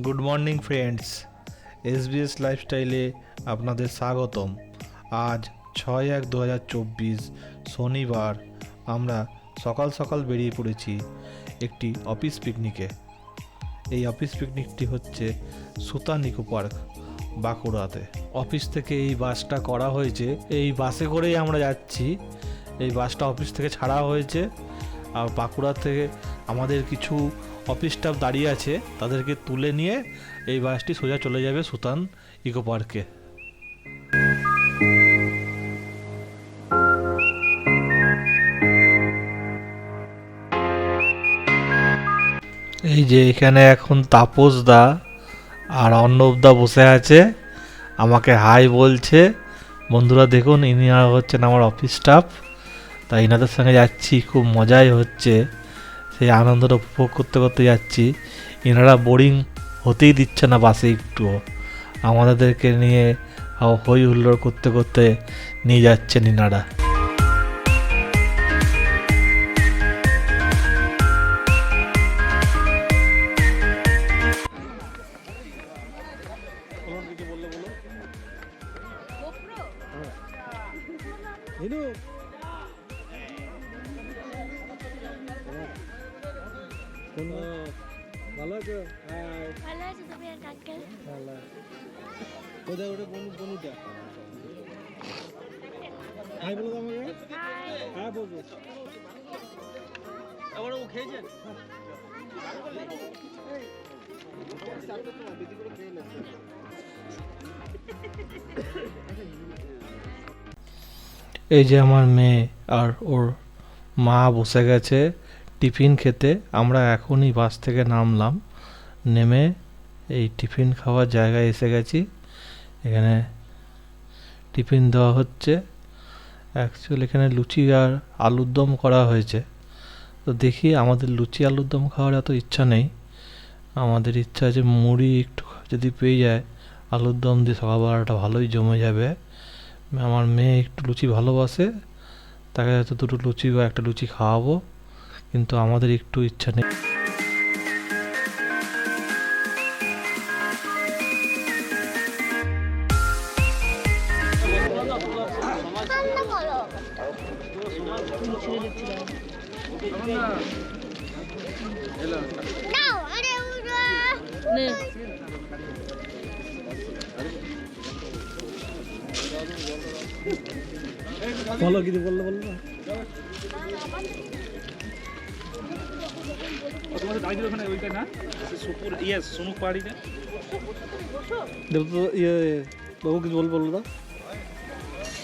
Good morning friends, SBS লাইফস্টাইলে আপনাদের স্বাগতম। আজ 6/1/2024 শনিবার আমরা সকাল সকাল বেরিয়ে পড়েছি একটি অফিস পিকনিকে। এই অফিস পিকনিকটি হচ্ছে সুতান ইকো পার্ক, বাঁকুড়াতে। অফিস থেকে এই বাসটা করা হয়েছে, এই বাসে করেই আমরা যাচ্ছি। এই বাসটা অফিস থেকে ছাড়া হয়েছে, আর বাঁকুড়া থেকে আমাদের কিছু অফিস স্টাফ দাঁড়িয়ে আছে, তাদেরকে তুলে নিয়ে এই বাসটি সোজা চলে যাবে সুতান ইকো পার্কে। এই যে এখানে এখন তাপস দা আর অর্ণব দা বসে আছে, আমাকে হাই বলছে। বন্ধুরা দেখুন, ইনি হচ্ছেন আমার অফিস স্টাফ। তাই এনাদের সঙ্গে যাচ্ছি, খুব মজাই হচ্ছে। সেই আনন্দটা উপভোগ করতে করতে যাচ্ছি। এনারা বোরিং হতেই দিচ্ছে না বাসে একটুও, আমাদেরকে নিয়ে হই হুল্লোড় করতে করতে নিয়ে যাচ্ছেন এনারা। ভালো আছো? ভালো আছো তুমি আর কাকা? ভালো। কোথায় ওটা বনুটা? হাই বলো তো আমাকে। হ্যাঁ বলবো। আবার ও খেয়েছেন? এই যে আমার মেয়ে আর ওর মা বসে গেছে টিফিন খেতে। আমরা এখনই বাস থেকে নামলাম, নেমে এই টিফিন খাওয়ার জায়গায় এসে গেছি। এখানে টিফিন দেওয়া হচ্ছে। অ্যাকচুয়ালি এখানে লুচি আর আলুর দম করা হয়েছে। তো দেখি, আমাদের লুচি আলুর দম খাওয়ার এত ইচ্ছা নেই। আমাদের ইচ্ছা আছে মুড়ি একটু যদি পেয়ে যায়, আলুর দম দিয়ে সকালবেলাটা ভালোই জমে যাবে। আমার মেয়ে একটু লুচি ভালোবাসে, তাকে হয়তো দুটো লুচি বা একটা লুচি খাওয়াবো, কিন্তু আমাদের একটু ইচ্ছা নেই। বলো কিছু, বললো বললো না। তোমাদের দাঁড়িয়ে ওখানে ওইটা না সুপুর সুনুক পাহাড়িটা দেব তো। বাবু কিছু বললো না।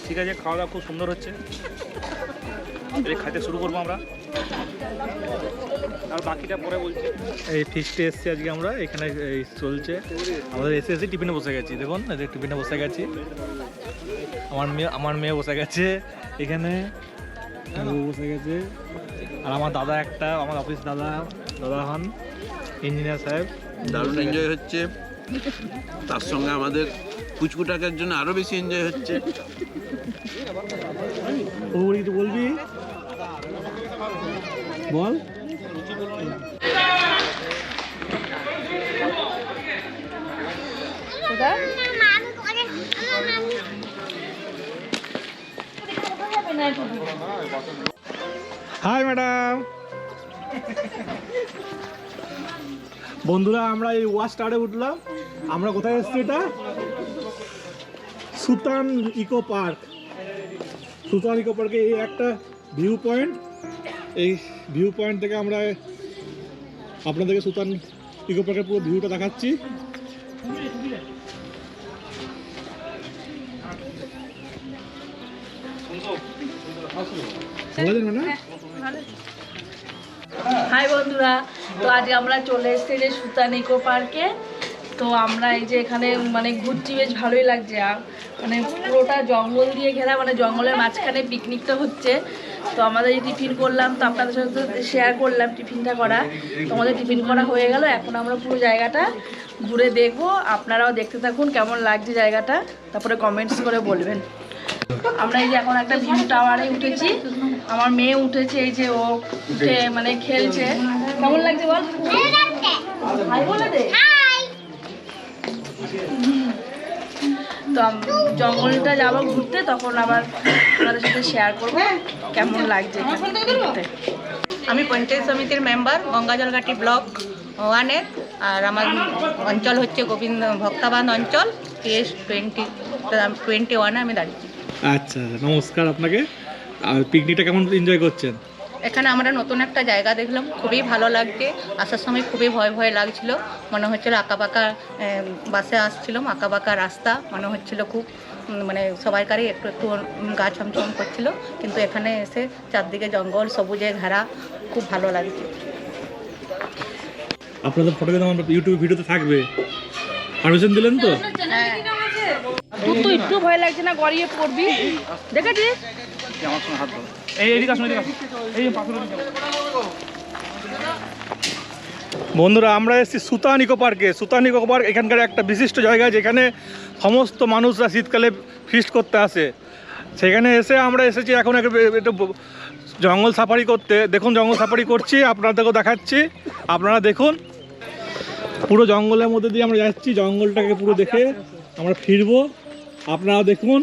ঠিক আছে, খাওয়া দাওয়া খুব সুন্দর হচ্ছে। খাইতে শুরু করবো আমরা, আর বাকিটা পরে বলছি। এই ফিস্টে এসছি আজকে আমরা, এখানে এই চলছে আমাদের। এসে টিফিনে বসে গেছি, দেখুন টিফিনে বসে গেছি। আমার মেয়ে বসে গেছে এখানে, বসে গেছে। আর আমার দাদা একটা, আমার অফিস দাদা হন ইঞ্জিনিয়ার সাহেব। দারুণ এনজয় হচ্ছে, তার সঙ্গে আমাদের পুচকু টাকার জন্য আরো বেশি এনজয় হচ্ছে। কিছু বলবি বল। High madam. বন্ধুরা, আমরা এই ওয়াচ টাওয়ারে উঠলাম। আমরা কোথায় এসেছি? এটা Sutan eco park. Sutan eco পার্কে এই একটা ভিউ পয়েন্ট। এই ভিউ পয়েন্ট থেকে আমরা আপনাদেরকে সুতান ইকো পার্কের পুরো ভিউটা দেখাচ্ছি। হাই বন্ধুরা, তো আজ আমরা চলে এসেছি যে সুতান ইকো পার্কে। তো আমরা এই যে এখানে মানে ঘুরছি, বেশ ভালোই লাগছে। মানে পুরোটা জঙ্গল দিয়ে ঘেরা, মানে জঙ্গলের মাঝখানে পিকনিকটা হচ্ছে। তো আমাদের এই টিফিন করলাম, তো আপনাদের সাথে শেয়ার করলাম টিফিনটা করা। তো আমাদের টিফিন করা হয়ে গেল, এখন আমরা পুরো জায়গাটা ঘুরে দেখবো। আপনারাও দেখতে থাকুন কেমন লাগছে জায়গাটা, তারপরে কমেন্টস করে বলবেন। আমরা এই যে এখন একটা ভিউ টাওয়ারে উঠেছি, আমার মেয়ে উঠেছে, এই যে ও উঠে মানে খেলছে। কেমন লাগছে বল? ভাই বলে দে। তো জঙ্গলটা যাবো ঘুরতে, তখন আবার আপনাদের সাথে শেয়ার করবো কেমন লাগছে ঘুরতে। আমি পঞ্চায়েত সমিতির মেম্বার গঙ্গাজলঘাটি ব্লক 1-এর, আর আমার অঞ্চল হচ্ছে গোবিন্দ ভক্তাবান অঞ্চল, PS 21 আমি দাঁড়িয়েছি। আচ্ছা, নমস্কার আপনাকে। আর পিকনিকটা কেমন এনজয় করছেন? এখানে আমরা নতুন একটা জায়গা দেখলাম, খুবই ভালো লাগছে। আসার সময় খুবই ভয় ভয় লাগছিল, মনে হচ্ছিল আঁকাবাঁকা বাসে আসছিলাম, আঁকাবাঁকা রাস্তা মনে হচ্ছিল খুব, মানে সবাইকারই একটু একটু গা ছমছম করছিল, কিন্তু এখানে এসে চারদিকে জঙ্গল সবুজে ঘেরা, খুব ভালো লাগছে। আপনাদের ফটো কিন্তু আমার ইউটিউব ভিডিওতে থাকবে, পারমিশন দিলেন তো? তোর তো একটু ভয় লাগছে না? গড়িয়ে পড়বি, দেখেছিস? বন্ধুরা, আমরা এসেছি সুতান ইকো পার্কে। সুতান ইকো পার্ক এখানকার একটা বিশিষ্ট জায়গা, যেখানে সমস্ত মানুষরা শীতকালে ফিস্ট করতে আসে। সেখানে এসে আমরা এসেছি এখন একটু জঙ্গল সাফারি করতে। দেখুন, জঙ্গল সাফারি করছি, আপনাদেরকেও দেখাচ্ছি। আপনারা দেখুন, পুরো জঙ্গলের মধ্যে দিয়ে আমরা যাচ্ছি। জঙ্গলটাকে পুরো দেখে আমরা ফিরবো, আপনারা দেখুন।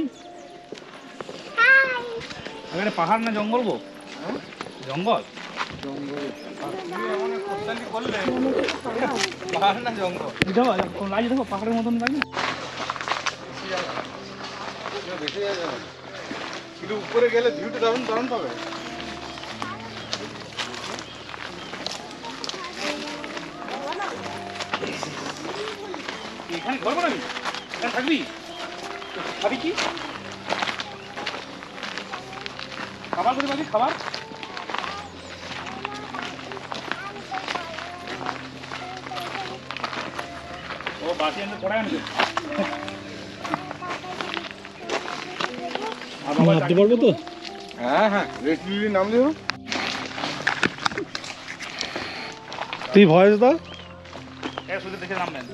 এখানে পাহাড় না জঙ্গল গো? জঙ্গল পাহাড় না জঙ্গল? দেখো পাহাড়ের মতন লাগে, কিন্তু উপরে গেলে ভিউটা দারুণ দারুণ পাবে। এখানে ঘর বানাবি? এখানে থাকবি? খাবি কি? খাবার করে পাবি? খাবার ও বাসি আনতে পড়ায় আনবে। হাঁটতে পারবো তো? হ্যাঁ, রেডি নাম দিও। তুই ভয়েস দাও। শুধু দেখে নামবেন।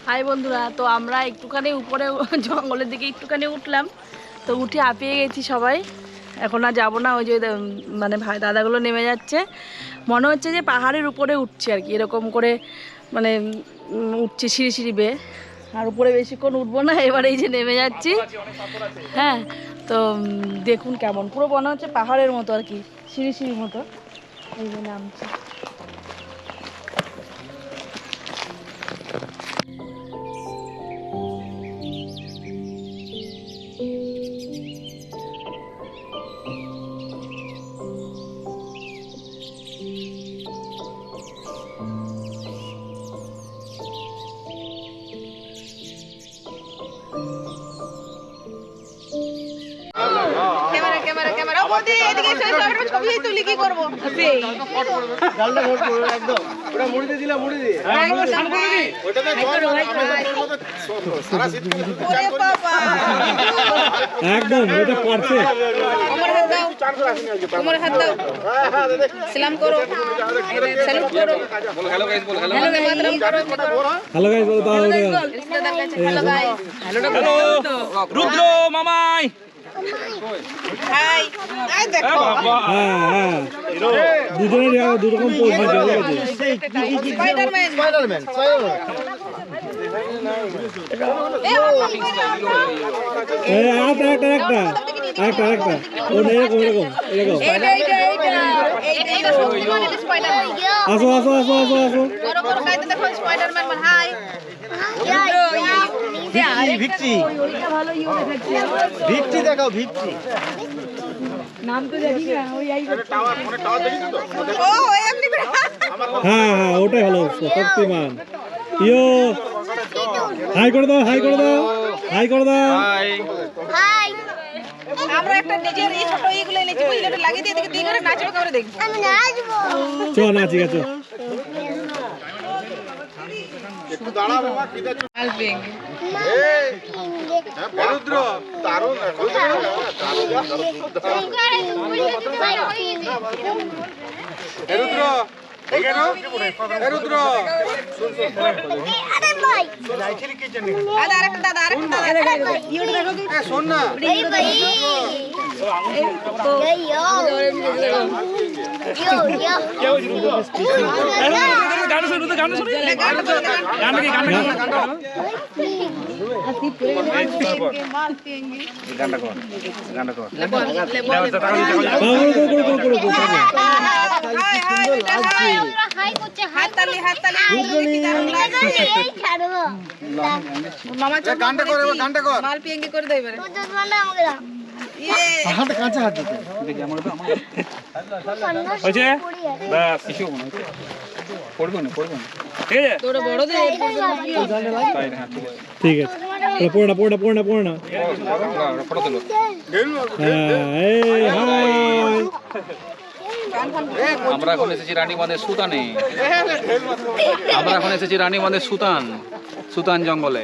হাই বন্ধুরা, তো আমরা একটুখানি উপরে জঙ্গলের দিকে একটুখানি উঠলাম, তো উঠে হাঁপিয়ে গেছি সবাই। এখন আর যাবো না, ওই যে মানে ভাই দাদাগুলো নেমে যাচ্ছে, মনে হচ্ছে যে পাহাড়ের উপরে উঠছে আর কি, এরকম করে মানে উঠছে সিঁড়ি সিঁড়ি বেয়ে। আর উপরে বেশিক্ষণ উঠবো না, এবার এই যে নেমে যাচ্ছি। হ্যাঁ, তো দেখুন কেমন, পুরো মনে হচ্ছে পাহাড়ের মতো আর কি, সিঁড়ি সিঁড়ির মতো। এই যে নামছে। ছবি তুলি কি করবো? একদম এটা পারফেক্ট। তোমার হাত দাও, সালাম করো, স্যালুট করো, হ্যালো গাইস বলো, হ্যালো মাতরম করো, হ্যালো গাইস বলো, দাও রিশতেদার কাছে হ্যালো গাইস, হ্যালো রুদ্র মামাই, হাই আই দেখো। হ্যাঁ দুজনের দু রকম পোজ আছে। স্পাইডারম্যান একটা এরকম আসো আসো আসো আসো আসো। ভিক্টি ভিক্টি দেখাও, ভিক্টি নাম তো জানি না, ওই হ্যাঁ ওটাই হলো শক্তিমান। ইয়ো হাই করে দাও, হাই করে দাও, হাই করে দাও। আমরা একটা নিজের এই ছোট এইগুলো এনেছি, বুঝলে, এটা লাগিয়ে দিয়ে দিকে করে নাচবো, করে দেখবো। আমি নাচবো। চল নাচি গেছো। একটু দাঁড়া বাবা, কি দেখছো? রুদ্র দারুণ, রুদ্র রুদ্র শোন না, গানটা করে গানটা কর হাতে কাঁচা হাতে হয়েছে ব্যাস কিছু পড়বো না ঠিক আছে ঠিক আছে পড়ে না ফটো তুলো আমরা এখন এসেছি রানীগঞ্জের সুতানে সুতান জঙ্গলে।